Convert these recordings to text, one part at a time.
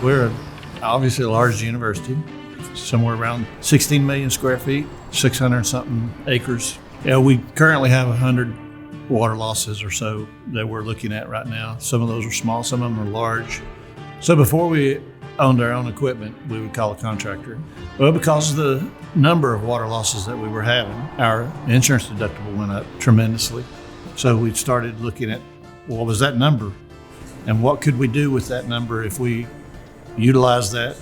We're obviously a large university, somewhere around 16 million square feet, 600 something acres. Yeah, we currently have 100 water losses or so that we're looking at right now. Some of those are small, some of them are large. So before we owned our own equipment, we would call a contractor. Well, because of the number of water losses that we were having, our insurance deductible went up tremendously. So we started looking at, what was that number? And what could we do with that number if we utilize that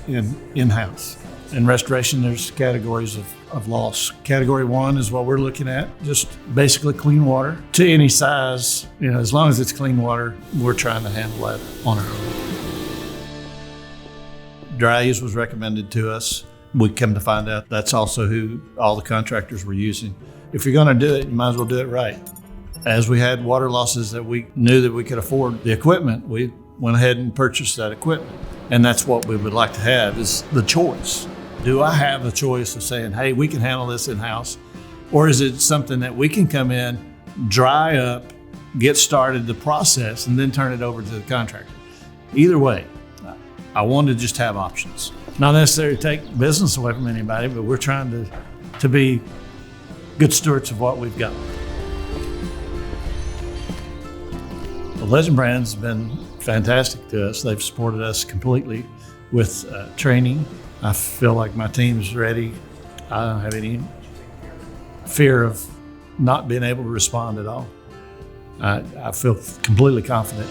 in-house? In restoration, there's categories of loss. Category 1 is what we're looking at, just basically clean water to any size. As long as it's clean water, we're trying to handle that on our own. Dri-eaz was recommended to us. We come to find out that's also who all the contractors were using. If you're gonna do it, you might as well do it right. As we had water losses that we knew that we could afford the equipment, we went ahead and purchased that equipment. And that's what we would like to have, is the choice. Do I have the choice of saying, hey, we can handle this in-house? Or is it something that we can come in, dry up, get started the process, and then turn it over to the contractor? Either way, I want to just have options. Not necessarily take business away from anybody, but we're trying to be good stewards of what we've got. The Legend brand's been fantastic to us. They've supported us completely with training. I feel like my team's ready. I don't have any fear of not being able to respond at all. I feel completely confident.